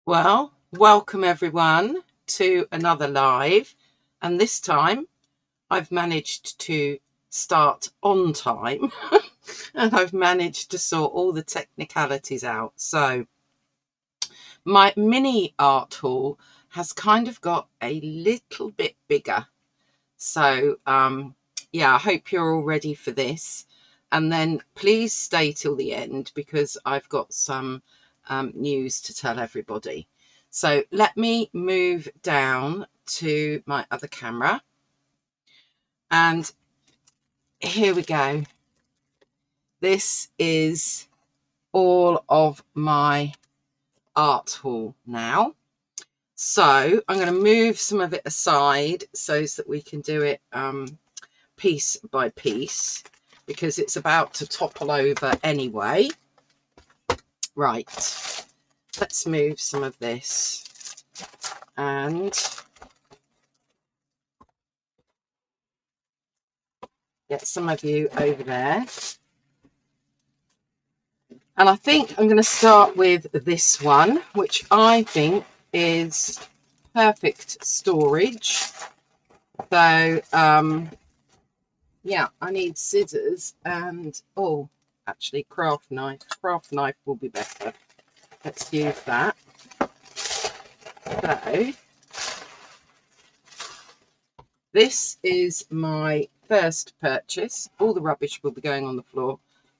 Well, welcome everyone to another live, and this time I've managed to start on time and I've managed to sort all the technicalities out. So my mini art haul has kind of got a little bit bigger. So yeah, I hope you're all ready for this, and then please stay till the end because I've got some news to tell everybody. So let me move down to my other camera, and here we go. This is all of my art haul now. So I'm going to move some of it aside so that we can do it piece by piece, because it's about to topple over anyway. Right, let's move some of this and get some of you over there. And I think I'm going to start with this one, which I think is perfect storage. So yeah, I need scissors and actually craft knife. Craft knife will be better. Let's use that. So this is my first purchase. All the rubbish will be going on the floor.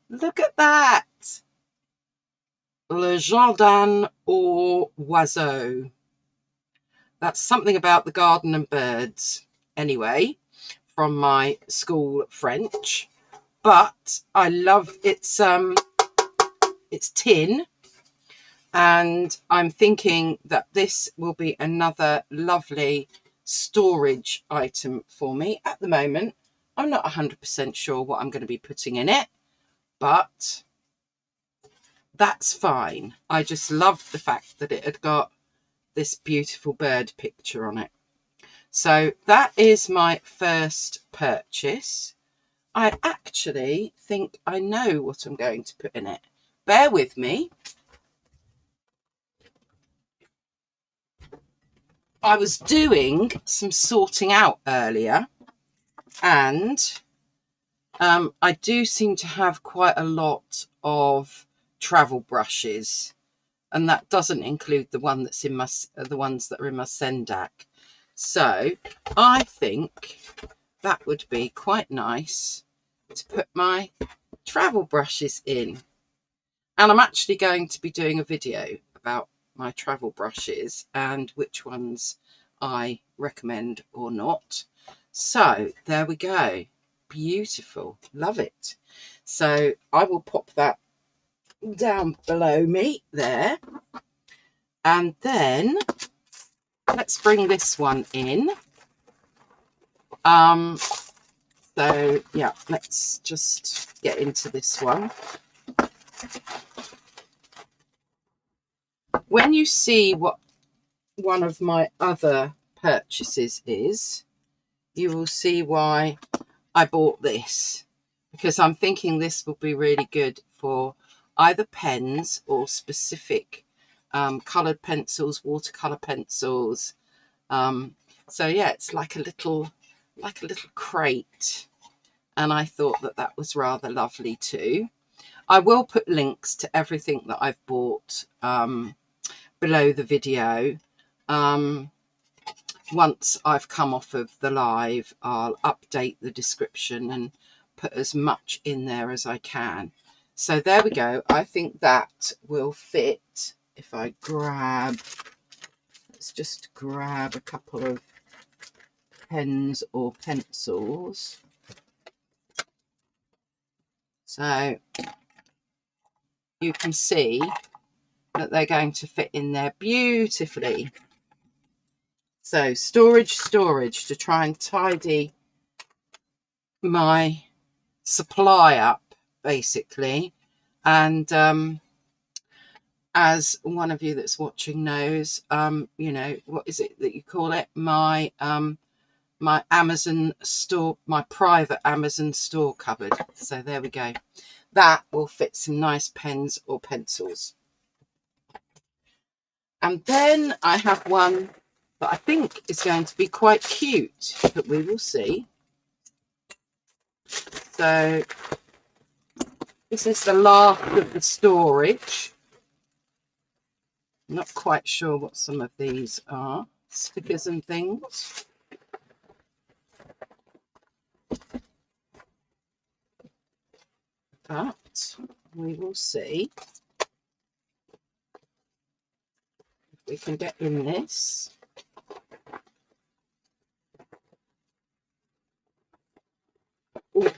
Look at that! Le Jardin aux Oiseaux. That's something about the garden and birds. Anyway, from my school French. But I love it's tin, and I'm thinking that this will be another lovely storage item for me. At the moment, I'm not 100% sure what I'm going to be putting in it, but that's fine. I just loved the fact that it had got this beautiful bird picture on it. So that is my first purchase. I actually think I know what I'm going to put in it. Bear with me. I was doing some sorting out earlier, and I do seem to have quite a lot of travel brushes, and that doesn't include the one that's in my the ones that are in my Sendak. So I think that would be quite nice to put my travel brushes in. And I'm actually going to be doing a video about my travel brushes and which ones I recommend or not. So there we go. Beautiful. Love it. So I will pop that down below me there. And then let's bring this one in. So yeah, let's just get into this one. When you see what one of my other purchases is, you will see why I bought this, because I'm thinking this will be really good for either pens or specific coloured pencils, watercolour pencils. So yeah, it's like a little crate, and I thought that that was rather lovely too. I will put links to everything that I've bought below the video. Once I've come off of the live, I'll update the description and put as much in there as I can. So there we go. I think that will fit. If I grab, let's just grab a couple of pens or pencils. So you can see that they're going to fit in there beautifully. So storage to try and tidy my supply up, basically. And as one of you that's watching knows, you know, what is it that you call it? My my Amazon store, my private Amazon store cupboard. So there we go. That will fit some nice pens or pencils. And then I have one that I think is going to be quite cute, but we will see. So this is the last of the storage. Not quite sure what some of these are. Stickers and things. But we will see if we can get in this. Ooh.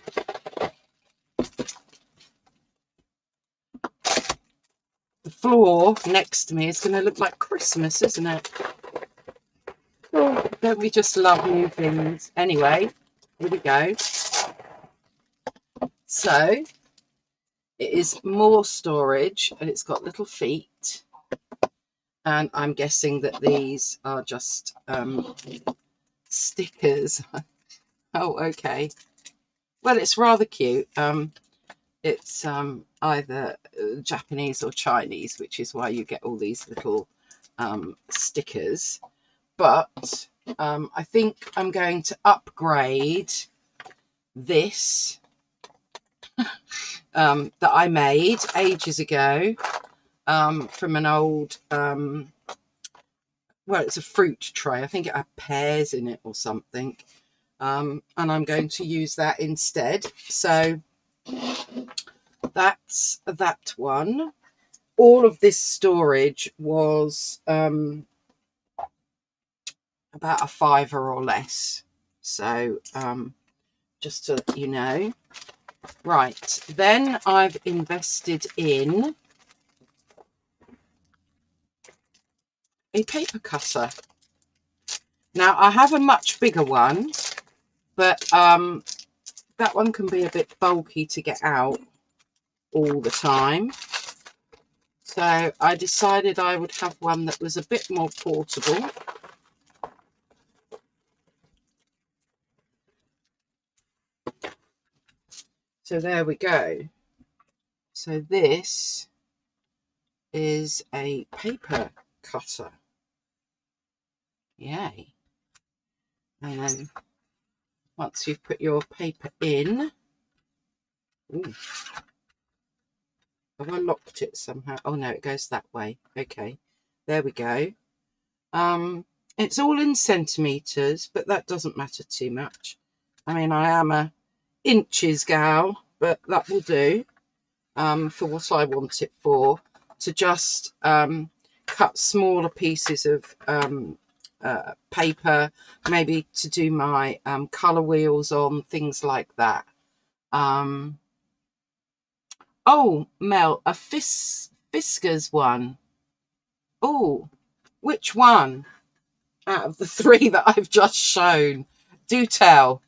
The floor next to me is going to look like Christmas, isn't it? Oh, don't we just love new things? Anyway, here we go. So it is more storage, and it's got little feet. And I'm guessing that these are just stickers. Oh, okay. Well, it's rather cute. It's either Japanese or Chinese, which is why you get all these little stickers. But I think I'm going to upgrade this that I made ages ago from an old, well, it's a fruit tray. I think it had pears in it or something. And I'm going to use that instead. So that's that one. All of this storage was about a £5 or less. So just to let you know. Right, then I've invested in a paper cutter. Now I have a much bigger one, but that one can be a bit bulky to get out all the time. So I decided I would have one that was a bit more portable. So there we go. So this is a paper cutter. Yay. And then once you've put your paper in, ooh, have I locked it somehow? Oh no, it goes that way. Okay, there we go. It's all in centimeters, but that doesn't matter too much. I mean, I am a inches gal, but that will do for what I want it for, to just cut smaller pieces of paper, maybe to do my colour wheels on, things like that. Oh, Mel, a Fiskars one. Oh, which one out of the three that I've just shown? Do tell.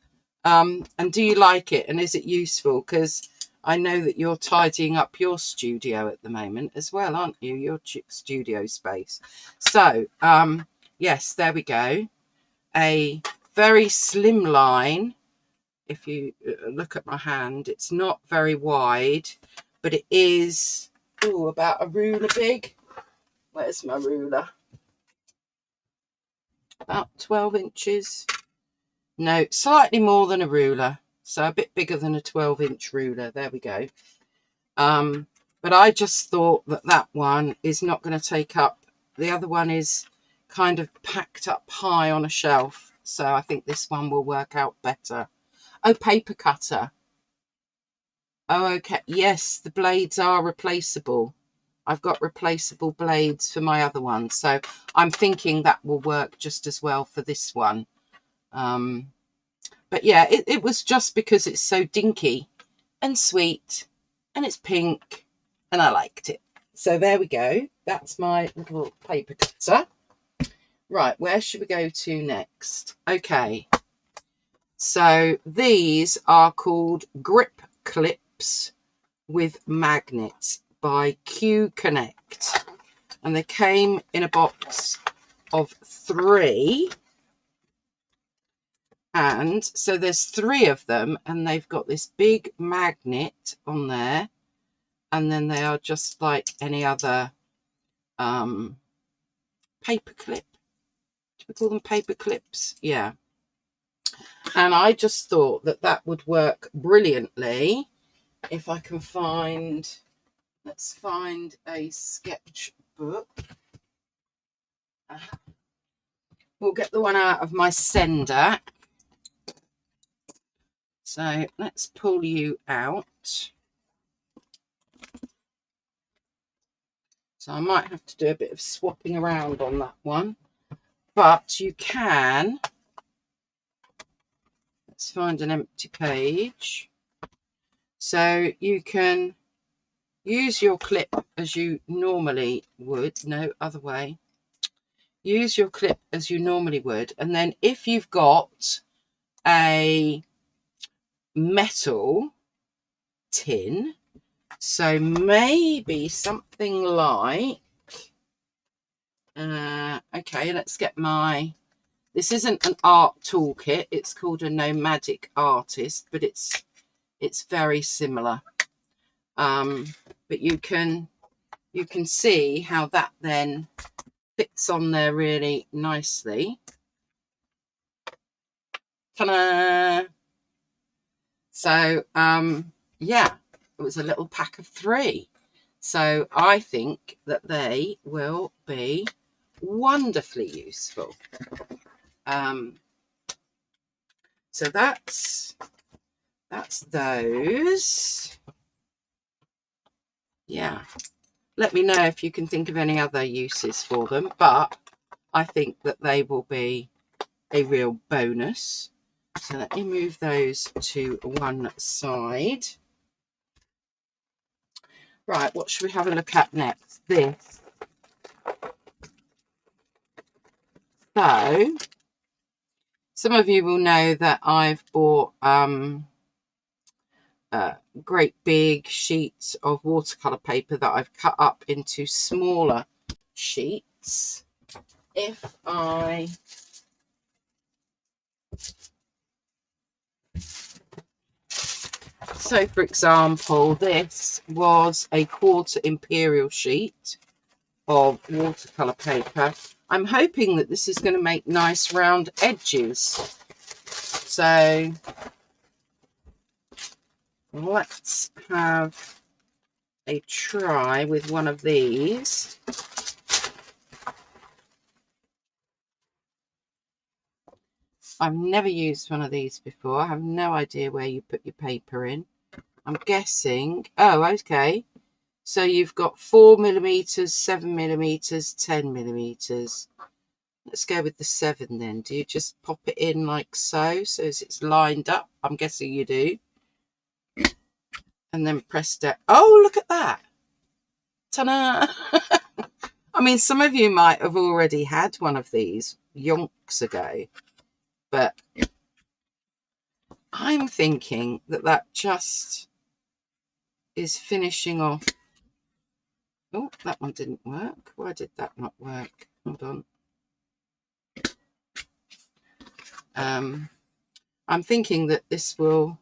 And do you like it? And is it useful? Because I know that you're tidying up your studio at the moment as well, aren't you? Your studio space. So, yes, there we go. A very slim line. If you look at my hand, it's not very wide, but it is about a ruler big. Where's my ruler? About 12 inches. No, slightly more than a ruler. So a bit bigger than a 12-inch ruler. There we go. But I just thought that that one is not going to take up. The other one is kind of packed up high on a shelf. So I think this one will work out better. Oh, paper cutter. Oh, okay. Yes, the blades are replaceable. I've got replaceable blades for my other one. So I'm thinking that will work just as well for this one. But yeah, it was just because it's so dinky and sweet and it's pink and I liked it. So there we go. That's my little paper cutter. Right, where should we go to next? Okay. So these are called grip clips with magnets by Q Connect, and they came in a box of 3, and so there's 3 of them, and they've got this big magnet on there, and then they are just like any other paper clip. Do we call them paper clips? Yeah. And I just thought that that would work brilliantly if I can find, let's find a sketchbook. We'll get the one out of my sender. So let's pull you out. So I might have to do a bit of swapping around on that one. But you can, let's find an empty page. So you can use your clip as you normally would. No, other way. Use your clip as you normally would. And then if you've got a metal tin, so maybe something like, okay, let's get my, this isn't an art toolkit, it's called a Nomadic Artist, but it's very similar. But you can see how that then fits on there really nicely. Ta-da! So yeah, it was a little pack of 3. So I think that they will be wonderfully useful. So that's those. Yeah, let me know if you can think of any other uses for them, but I think that they will be a real bonus. So let me move those to one side. Right, what should we have a look at next? This. So some of you will know that I've bought great big sheets of watercolor paper that I've cut up into smaller sheets. If I so for example, this was a 1/4 imperial sheet of watercolor paper. I'm hoping that this is going to make nice round edges. So let's have a try with one of these. I've never used one of these before. I have no idea where you put your paper in. I'm guessing, oh, okay. So you've got 4mm, 7mm, 10mm. Let's go with the 7 then. Do you just pop it in like so as it's lined up? I'm guessing you do. And then press down. Oh, look at that. Ta-da! I mean, some of you might have already had one of these yonks ago, but I'm thinking that that just is finishing off. Oh, that one didn't work. Why did that not work? Hold on. I'm thinking that this will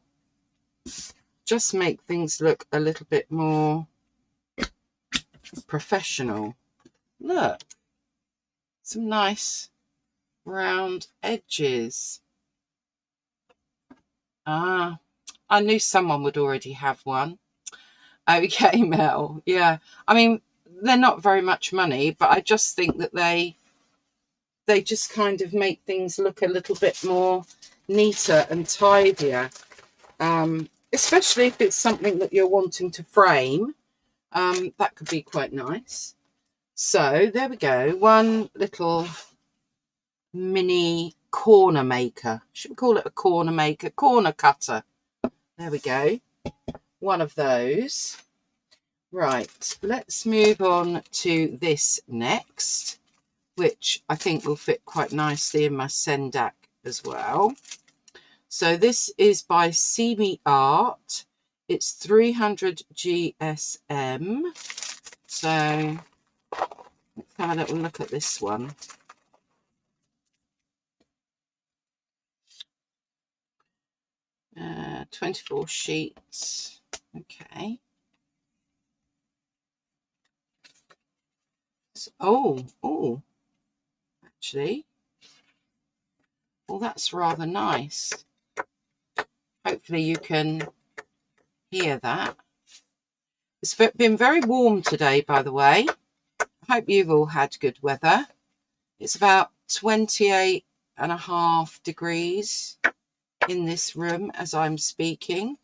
just make things look a little bit more professional. Look, some nice round edges. Ah, I knew someone would already have one. Okay, Mel. Yeah, I mean, they're not very much money, but I just think that they just kind of make things look a little bit more neater and tidier, especially if it's something that you're wanting to frame. That could be quite nice. So there we go, one little mini corner maker. Should we call it a corner maker? Corner cutter. There we go, one of those. Right, let's move on to this next, which I think will fit quite nicely in my Sendak as well. So this is by Simi Art. It's 300 GSM. So let's have a little look at this one. Uh, 24 sheets. Okay. So, oh, actually. Well, that's rather nice. Hopefully you can hear that. It's been very warm today, by the way. I hope you've all had good weather. It's about 28.5 degrees in this room as I'm speaking.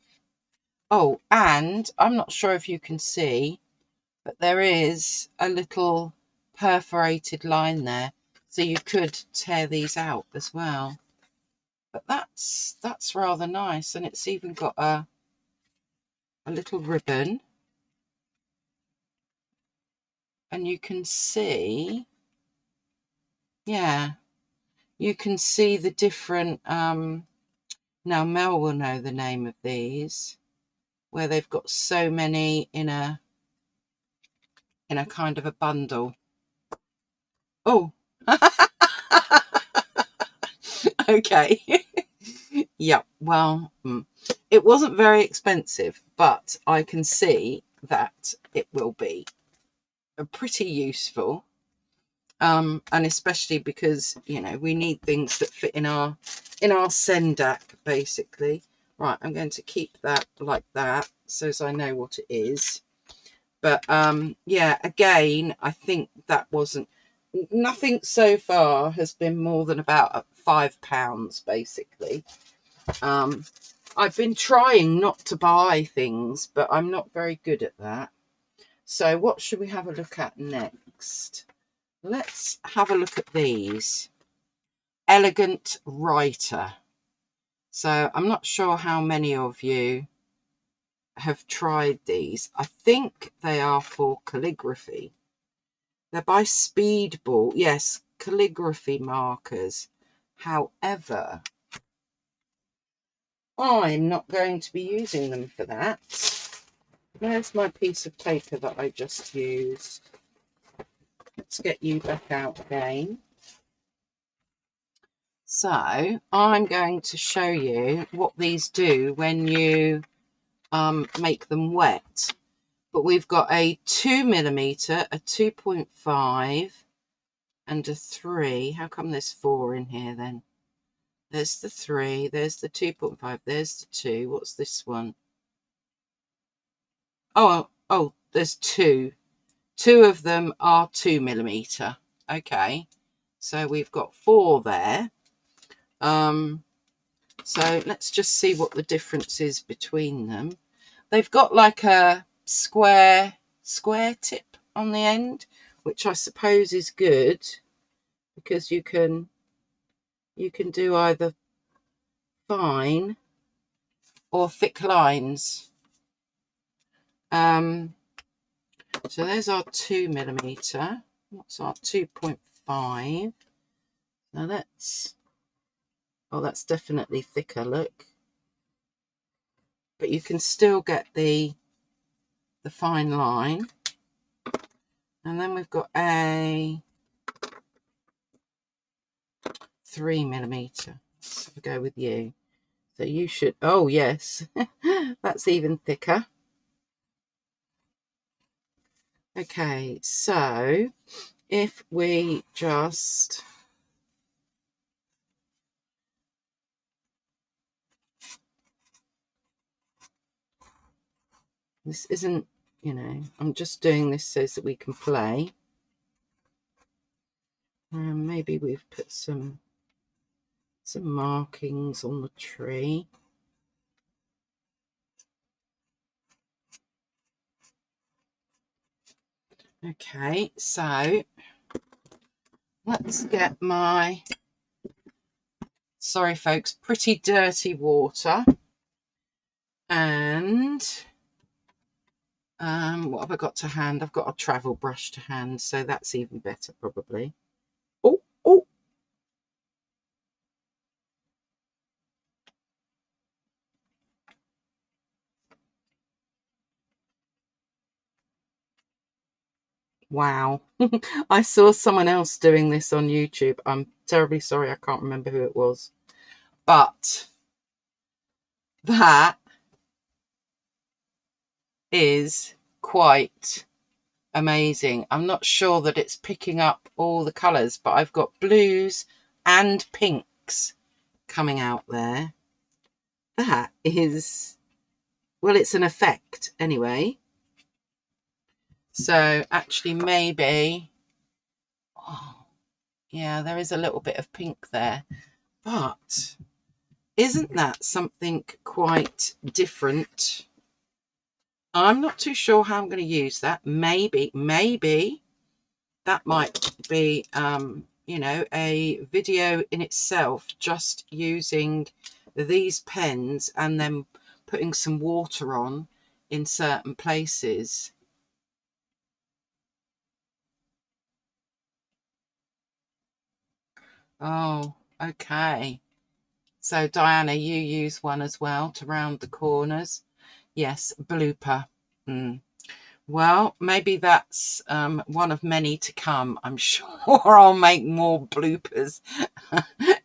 Oh, and I'm not sure if you can see, but there is a little perforated line there. So you could tear these out as well. But that's rather nice. And it's even got a little ribbon. And you can see, yeah, you can see the different, now Mel will know the name of these, where they've got so many in a kind of a bundle. Oh, okay. Yeah, well, it wasn't very expensive, but I can see that it will be pretty useful. And especially because, you know, we need things that fit in our Sendak, basically. Right, I'm going to keep that like that so as I know what it is. But yeah, again, I think that wasn't, nothing so far has been more than about £5, basically. I've been trying not to buy things, but I'm not very good at that. So what should we have a look at next? Let's have a look at these. Elegant Writer. So I'm not sure how many of you have tried these. I think they are for calligraphy. They're by Speedball. Yes, calligraphy markers. However, I'm not going to be using them for that. There's my piece of paper that I just used. Let's get you back out again. So I'm going to show you what these do when you make them wet. But we've got a 2mm, a 2.5 and a 3. How come there's 4 in here then? There's the 3, there's the 2.5, there's the 2. What's this one? Oh, there's 2. 2 of them are 2mm. Okay, so we've got 4 there. So let's just see what the difference is between them. They've got like a square tip on the end, which I suppose is good because you can do either fine or thick lines. So there's our 2mm. What's our 2.5? Now that's, oh, that's definitely thicker, look. But you can still get the fine line. And then we've got a 3mm. Let's go with you. So you should, oh yes, that's even thicker. Okay, so if we just, this isn't, you know, I'm just doing this so that we can play. Maybe we've put some markings on the tree. Okay, so let's get my, sorry folks, pretty dirty water. And what have I got to hand? I've got a travel brush to hand, so that's even better probably. Oh, oh. Wow. I saw someone else doing this on YouTube. I'm terribly sorry, I can't remember who it was. But that is quite amazing. I'm not sure that it's picking up all the colours, but I've got blues and pinks coming out there. That is, well, it's an effect anyway. So actually maybe, oh, yeah, there is a little bit of pink there, but isn't that something quite different? I'm not too sure how I'm going to use that. Maybe that might be, you know, a video in itself, just using these pens and then putting some water on in certain places. Oh, okay. So Diana, you use one as well to round the corners. Yes, blooper. Well, maybe that's one of many to come. I'm sure I'll make more bloopers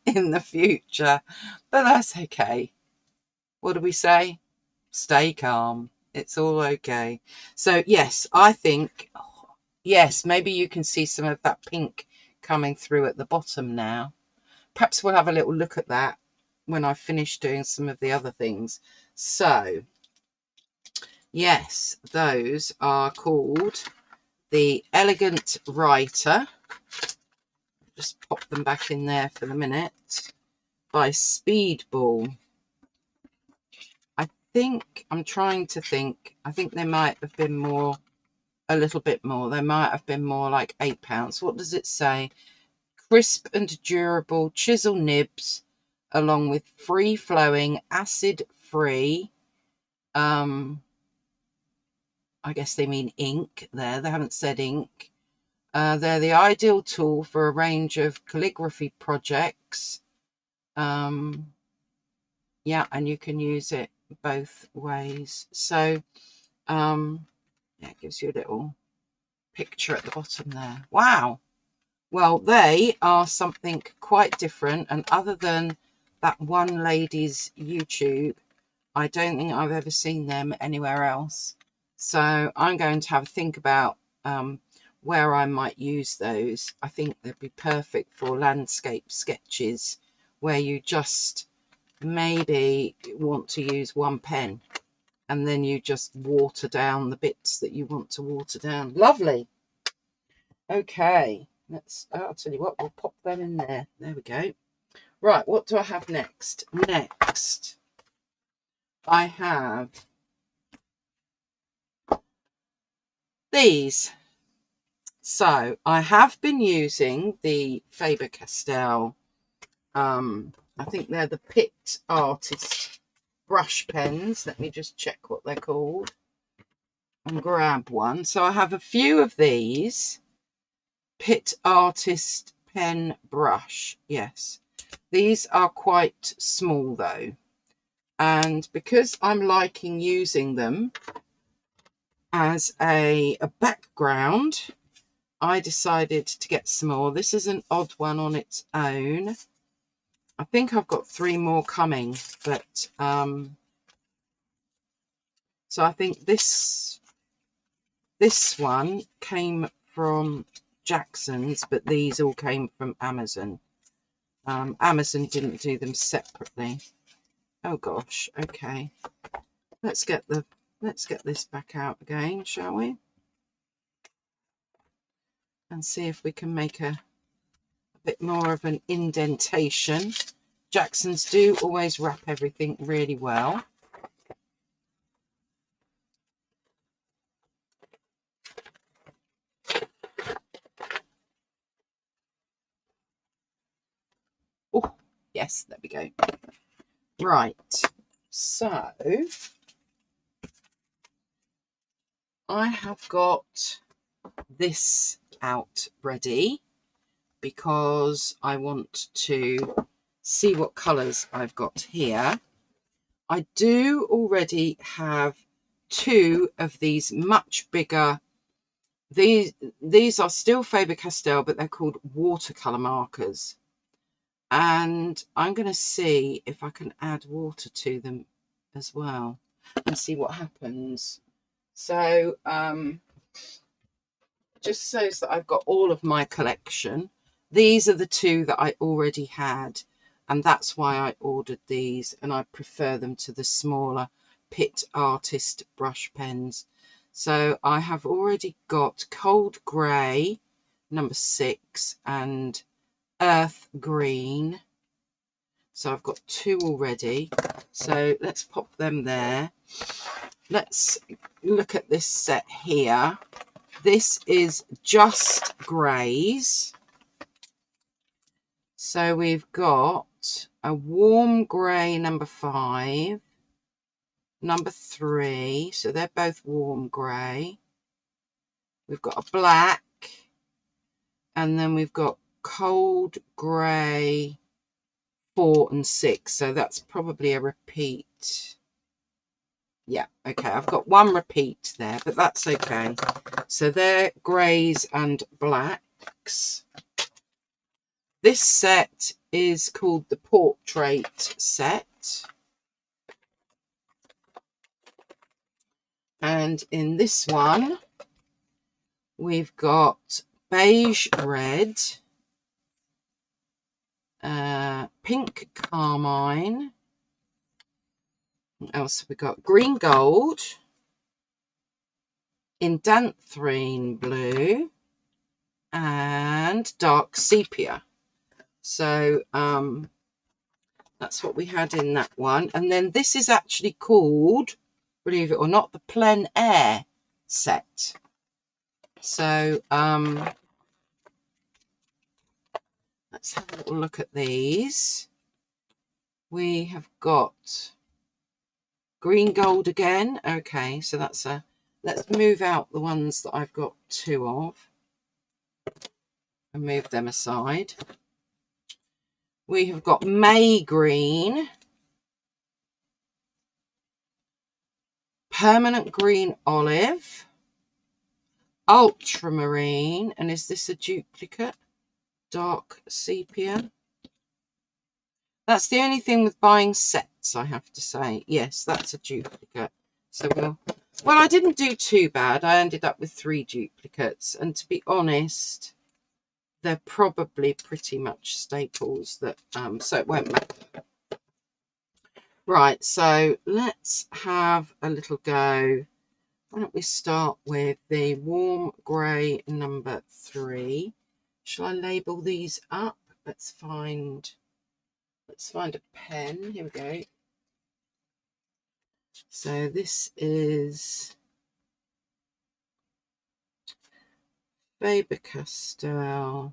in the future, but that's okay. What do we say? Stay calm. It's all okay. So yes, I think, yes, maybe you can see some of that pink coming through at the bottom now. Perhaps we'll have a little look at that when I finish doing some of the other things. So yes, those are called the Elegant Writer. Just pop them back in there for the minute. By Speedball. I think, I'm trying to think, I think they might have been more, a little bit more. They might have been more like £8. What does it say? Crisp and durable chisel nibs, along with free-flowing, acid-free, I guess they mean ink there. They haven't said ink. They're the ideal tool for a range of calligraphy projects. Yeah, and you can use it both ways. So, yeah, it gives you a little picture at the bottom there. Wow. Well, they are something quite different. And other than that one lady's YouTube, I don't think I've ever seen them anywhere else. So I'm going to have a think about where I might use those. I think they'd be perfect for landscape sketches where you just maybe want to use one pen and then you just water down the bits that you want to water down. Lovely. Okay, I'll tell you what, we'll pop them in there. There we go. Right, what do I have next? Next, I have these. So I have been using the Faber-Castell, I think they're the Pitt Artist brush pens. Let me just check what they're called and grab one. So I have a few of these. Pitt Artist pen brush. Yes, these are quite small though. And because I'm liking using them as a background, I decided to get some more. This is an odd one on its own. I think I've got 3 more coming, but so I think this one came from Jackson's, but these all came from Amazon. Amazon didn't do them separately. Oh gosh, okay. Let's get this back out again, shall we? And see if we can make a bit more of an indentation. Jackson's do always wrap everything really well. Oh, yes, there we go. Right, so I have got this out ready because I want to see what colours I've got here. I do already have 2 of these much bigger. These are still Faber-Castell, but they're called watercolour markers. And I'm going to see if I can add water to them as well and see what happens. So just shows that I've got all of my collection. These are the two that I already had, and that's why I ordered these, and I prefer them to the smaller Pitt Artist brush pens. So I have already got Cold Grey number 6 and Earth Green. So I've got 2 already. So let's pop them there. Let's look at this set here. This is just greys. So we've got a warm grey number 5, number 3. So they're both warm grey. We've got a black, and then we've got cold grey 4 and 6. So that's probably a repeat. Yeah, okay, I've got 1 repeat there, but that's okay. So they're greys and blacks. This set is called the Portrait set. And in this one, we've got beige red, pink carmine. What else have we got? Green gold, indanthrene blue, and dark sepia. So that's what we had in that one. And then this is actually called, believe it or not, the Plein Air set. So let's have a little look at these. We have got green gold again. Okay, so that's a, let's move out the ones that I've got 2 of and move them aside. We have got May green, permanent green olive, ultramarine, and is this a duplicate? Dark sepia. That's the only thing with buying sets, I have to say. Yes, that's a duplicate. So well, I didn't do too bad. I ended up with 3 duplicates, and to be honest, they're probably pretty much staples that so it won't matter. Right, so let's have a little go. Why don't we start with the warm grey number 3. Shall I label these up? Let's find a pen. Here we go. So this is Faber-Castell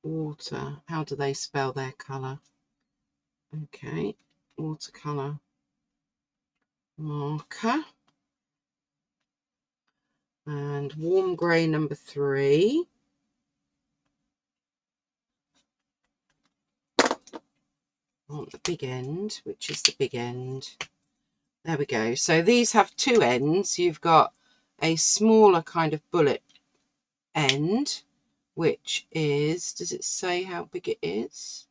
water. How do they spell their colour? Okay, watercolour marker. And warm grey number 3. On the big end, which is the big end. There we go. So these have 2 ends. You've got a smaller kind of bullet end, which is, does it say how big it is?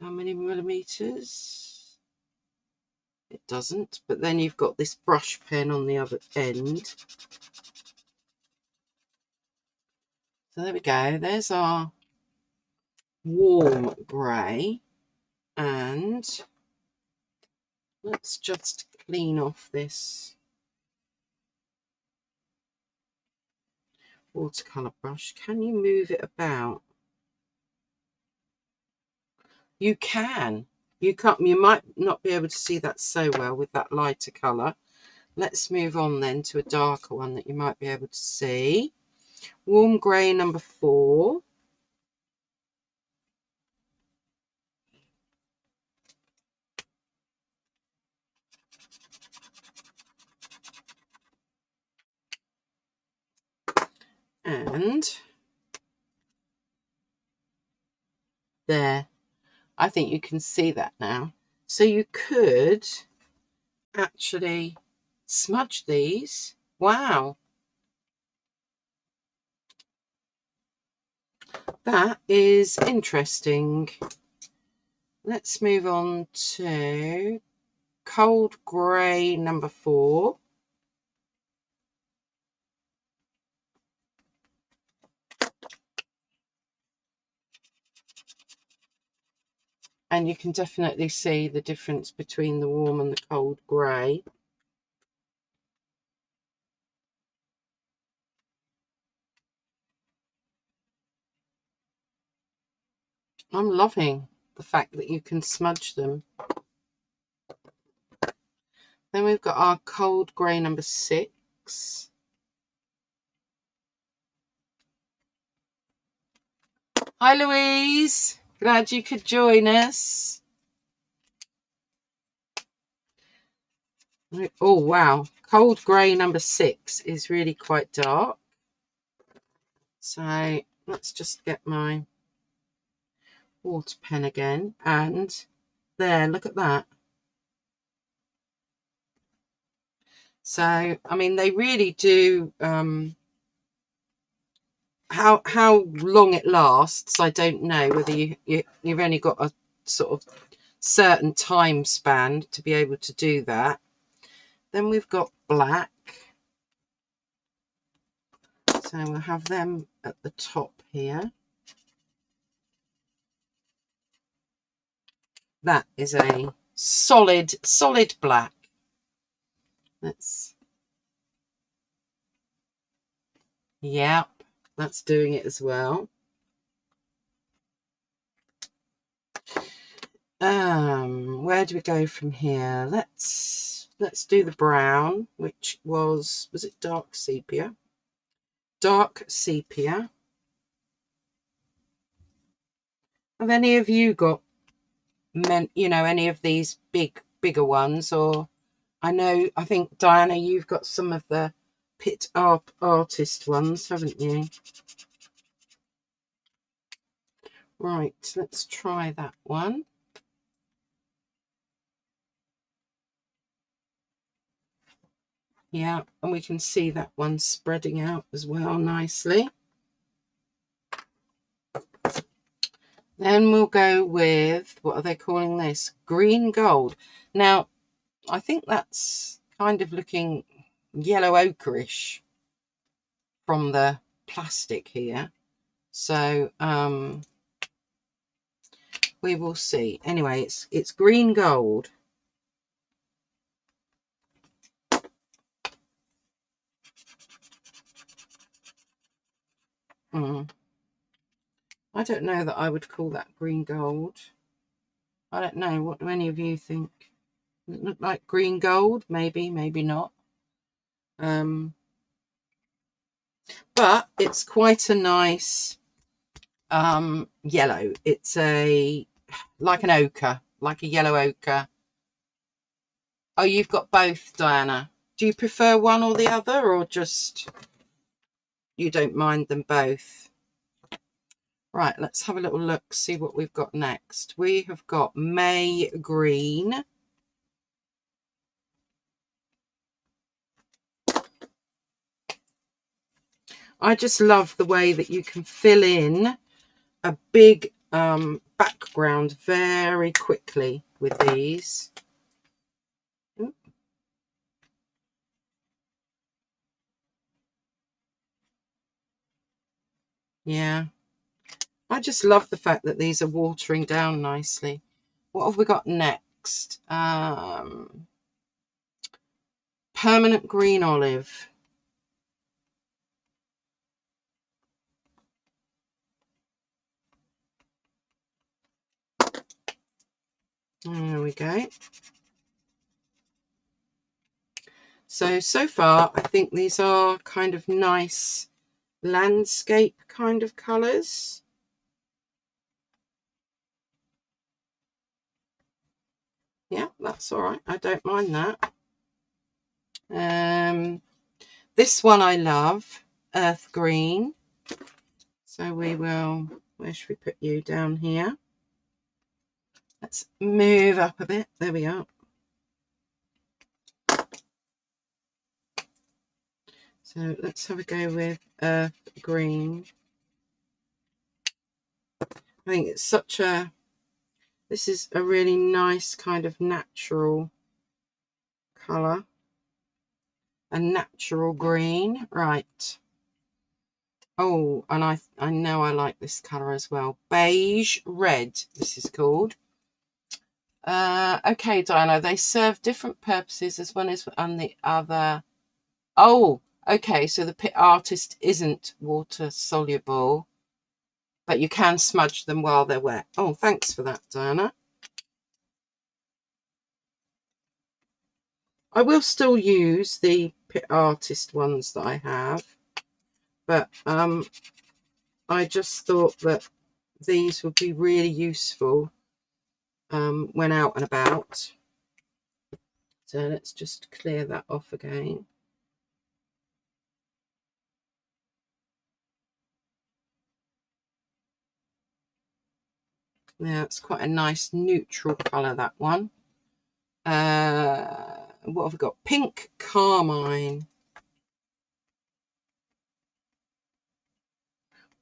How many millimeters? It doesn't. But then you've got this brush pen on the other end. So there we go. There's our warm grey. And let's just clean off this watercolour brush. Can you move it about? You can. You can't. You might not be able to see that so well with that lighter colour. Let's move on then to a darker one that you might be able to see. Warm grey number 4. And there, I think you can see that now. So you could actually smudge these. Wow. That is interesting. Let's move on to cold grey number 4. And you can definitely see the difference between the warm and the cold grey. I'm loving the fact that you can smudge them. Then we've got our cold grey number 6. Hi Louise, glad you could join us. Oh wow, cold grey number 6 is really quite dark. So let's just get my water pen again, and there, look at that. So I mean, they really do, how long it lasts I don't know, whether you've only got a sort of certain time span to be able to do that. Then we've got black, so we'll have them at the top here. That is a solid black. Yep, that's doing it as well. Where do we go from here? Let's do the brown, which was it dark sepia? Dark sepia. Have any of you got any of these bigger ones? Or I think Diana, you've got some of the Pitt Artist ones, haven't you? Right, let's try that one. Yeah, and we can see that one spreading out as well nicely. Then we'll go with, what are they calling this? Green gold. Now, I think that's kind of looking yellow ochreish from the plastic here. So we will see. Anyway, it's green gold. I don't know that I would call that green gold. I don't know. What do any of you think? Does it look like green gold? Maybe, maybe not. But it's quite a nice yellow. It's like an ochre, like a yellow ochre. Oh, you've got both, Diana. Do you prefer one or the other, or just you don't mind them both? Right, let's have a little look, see what we've got next. We have got May Green. I just love the way that you can fill in a big background very quickly with these. Yeah, I just love the fact that these are watering down nicely. What have we got next? Permanent green olive. There we go. So far, I think these are kind of nice landscape kind of colours. Yeah, that's all right. I don't mind that. This one I love, earth green. So we will, where should we put you? Down here. Let's move up a bit. There we are. So let's have a go with earth green. I think it's this is a really nice kind of natural colour. A natural green. Right. Oh, and I know I like this colour as well. Beige red, this is called. Okay, Diana, they serve different purposes as one is and the other. Oh, okay, so the Pit Artist isn't water soluble, but you can smudge them while they're wet. Oh, thanks for that, Diana. I will still use the Pit Artist ones that I have, but I just thought that these would be really useful when out and about. So let's just clear that off again. Yeah, it's quite a nice neutral colour, that one. What have we got? Pink Carmine.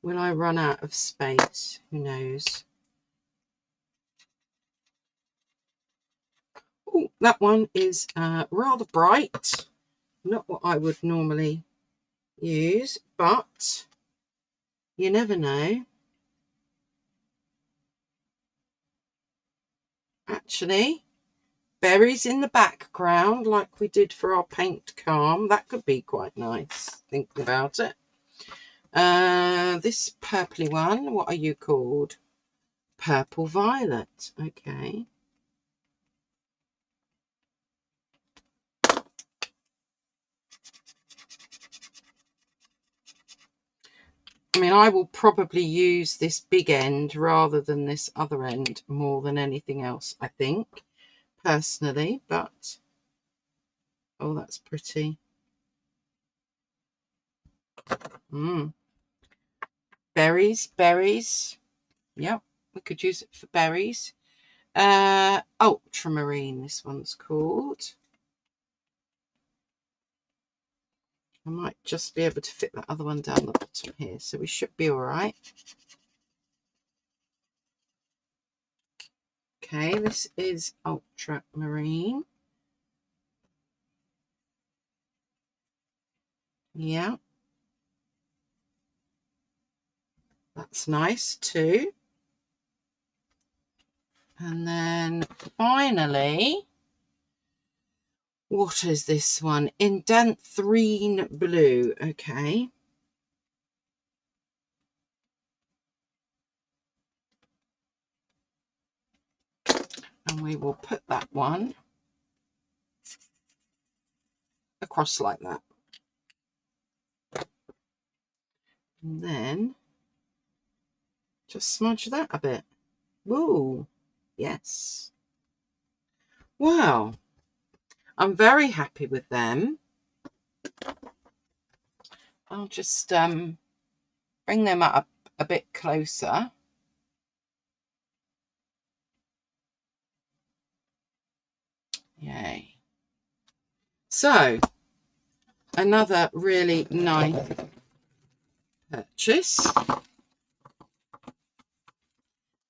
Will I run out of space? Who knows? Oh, that one is rather bright. Not what I would normally use, but you never know. Actually, berries in the background like we did for our Paint Calm. That could be quite nice, thinking about it. This purpley one, what are you called? Purple Violet. Okay. I mean, I will probably use this big end rather than this other end more than anything else, I think, personally, but oh, that's pretty. Berries, berries. Yep, we could use it for berries. Ultramarine, this one's called. I might just be able to fit that other one down the bottom here, so we should be all right. Okay, this is ultramarine. Yeah, that's nice too. And then finally, what is this one? Indanthrene Blue. Okay. And we will put that one across like that. And then just smudge that a bit. Ooh, yes. Wow. I'm very happy with them. I'll just bring them up a bit closer. Yay. So, another really nice purchase.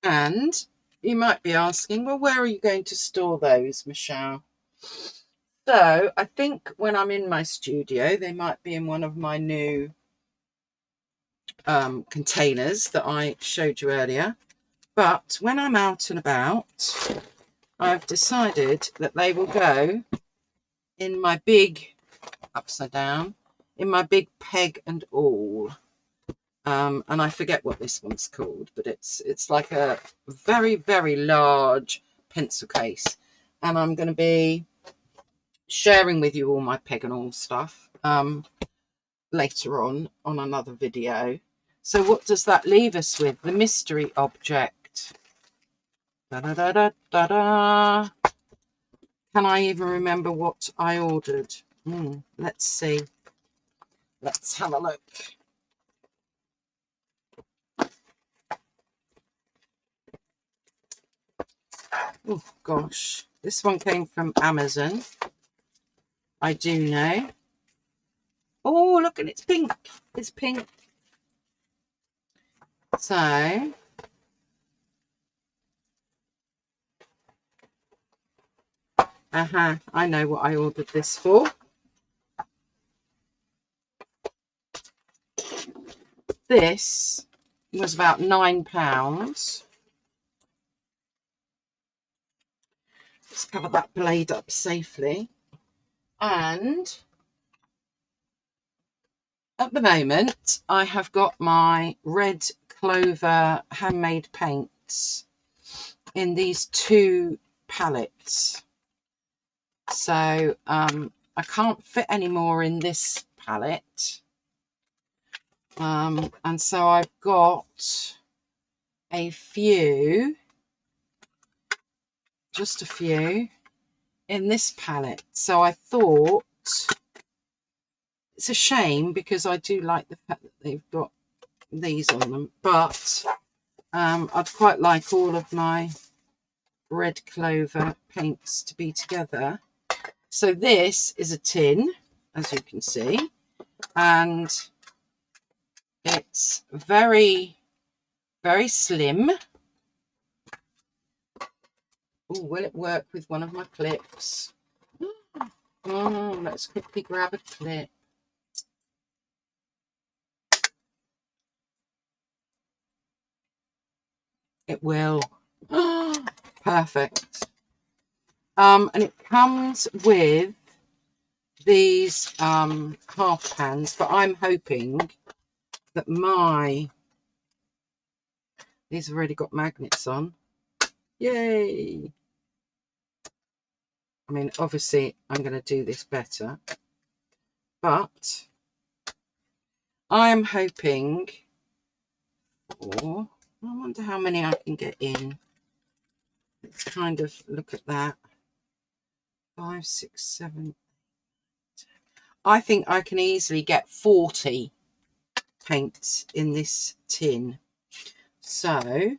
And you might be asking, well, where are you going to store those, Michelle? So I think when I'm in my studio, they might be in one of my new containers that I showed you earlier. But when I'm out and about, I've decided that they will go in my big, upside down, in my big peg and awl. And I forget what this one's called, but it's like a very, very large pencil case. And I'm going to be sharing with you all my peg and awl stuff later on another video. So what does that leave us with? The mystery object. Da, da, da, da, da, da. Can I even remember what I ordered? Let's see. Let's have a look. Oh gosh, this one came from Amazon. I do know. Oh, look, and it's pink. It's pink. So, I know what I ordered this for. This was about £9. Just cover that blade up safely. And at the moment, I have got my Red Clover handmade paints in these 2 palettes. So I can't fit any more in this palette. And so I've got a few, just a few, in this palette. So I thought, it's a shame because I do like the fact that they've got these on them, but I'd quite like all of my Red Clover paints to be together. So this is a tin, as you can see, and it's very, very slim. Oh, will it work with one of my clips? Oh, let's quickly grab a clip. It will. Perfect. And it comes with these half pans, but I'm hoping that these have already got magnets on. Yay! I mean, obviously I'm going to do this better, but I am hoping for, I wonder how many I can get in. Let's kind of look at that. 5, 6, 7. I think I can easily get 40 paints in this tin. So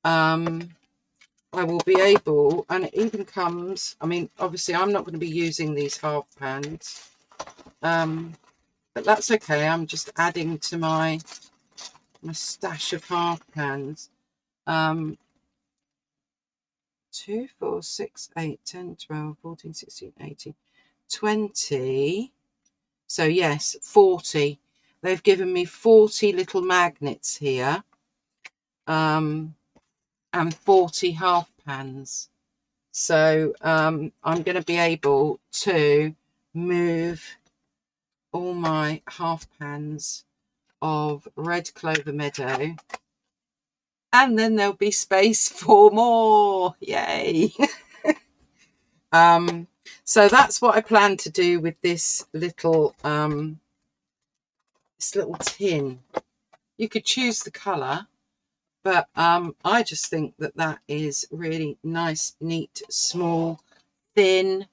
I will be able, and it even comes, I mean, obviously I'm not going to be using these half pans, but that's okay. I'm just adding to my stash of half pans. 2, 4, 6, 8, 10, 12, 14, 16, 18, 20. So yes, 40. They've given me 40 little magnets here, and 40 half pans. So I'm going to be able to move all my half pans of Red Clover Meadow, and then there'll be space for more. Yay! So that's what I plan to do with this little tin. You could choose the colour, but I just think that that is really nice, neat, small, thin.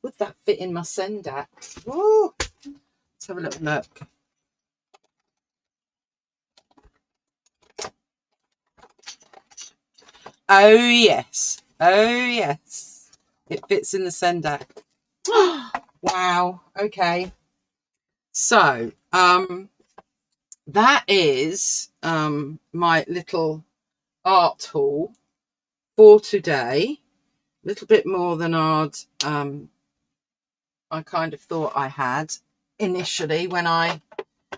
Would that fit in my Sendak? Ooh, let's have a little look. Oh yes, oh yes, it fits in the Sendak. Wow. Okay, so that is my little art haul for today. A little bit more than I kind of thought I had initially when I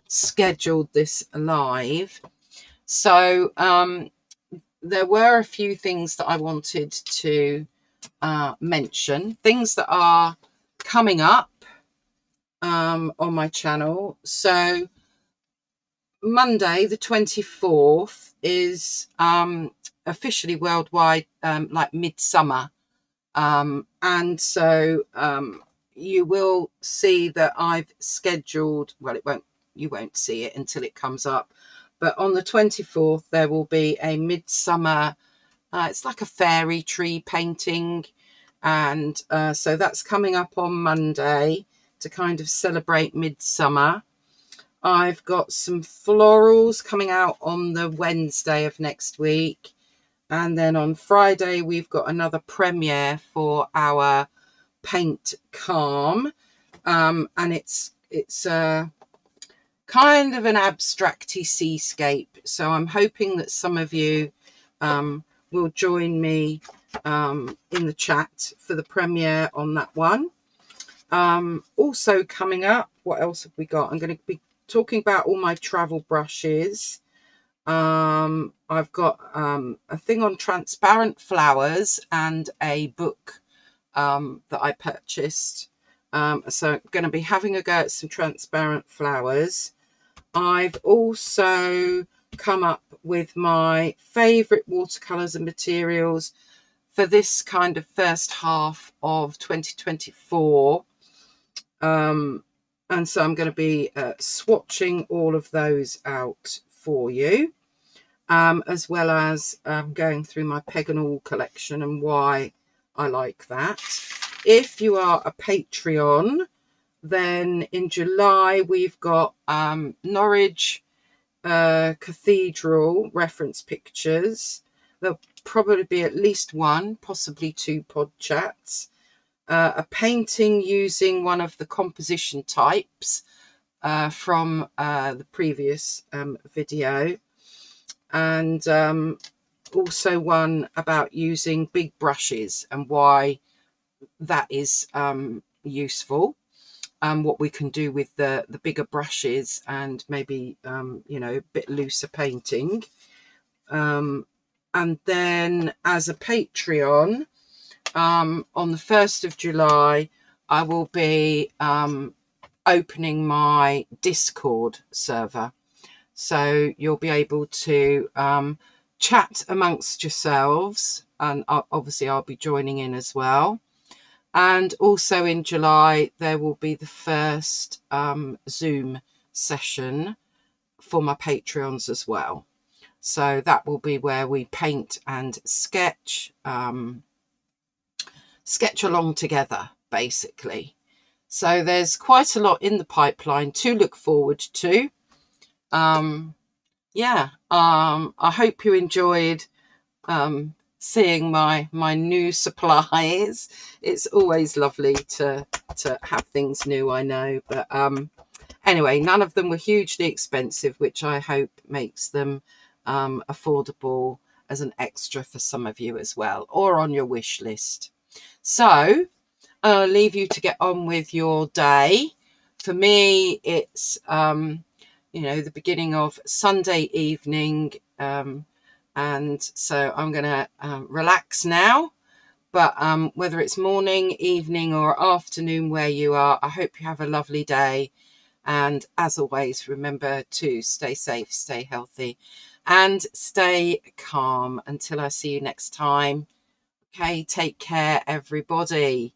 scheduled this live. So there were a few things that I wanted to mention, things that are coming up on my channel. So Monday the 24th is officially worldwide like midsummer, and so you will see that I've scheduled, well, you won't see it until it comes up, but on the 24th there will be a midsummer, it's like a fairy tree painting, and so that's coming up on Monday to kind of celebrate midsummer. I've got some florals coming out on the Wednesday of next week, and then on Friday we've got another premiere for our Paint Calm, and it's kind of an abstracty seascape, so I'm hoping that some of you will join me in the chat for the premiere on that one. Also coming up, what else have we got? I'm going to be talking about all my travel brushes. I've got a thing on transparent flowers and a book that I purchased. So I'm going to be having a go at some transparent flowers. I've also come up with my favourite watercolours and materials for this kind of first half of 2024. And so I'm going to be swatching all of those out for you, as well as going through my Peg and Awl collection and why I like that. If you are a Patreon, then in July we've got Norwich Cathedral reference pictures. There'll probably be at least one, possibly two pod chats. A painting using one of the composition types from the previous video, and also one about using big brushes and why that is useful, what we can do with the bigger brushes and maybe you know, a bit looser painting. And then as a Patreon, on the 1st of July I will be opening my Discord server, so you'll be able to chat amongst yourselves, and obviously I'll be joining in as well. And also in July there will be the first Zoom session for my Patreons as well. So that will be where we paint and sketch along together, basically. So there's quite a lot in the pipeline to look forward to. Yeah, I hope you enjoyed seeing my new supplies. It's always lovely to have things new, I know, but anyway, none of them were hugely expensive, which I hope makes them affordable as an extra for some of you as well, or on your wish list. So I'll leave you to get on with your day. For me, it's you know, the beginning of Sunday evening, and so I'm gonna relax now. But whether it's morning, evening or afternoon where you are, I hope you have a lovely day. And as always, remember to stay safe, stay healthy and stay calm until I see you next time. Okay, take care everybody.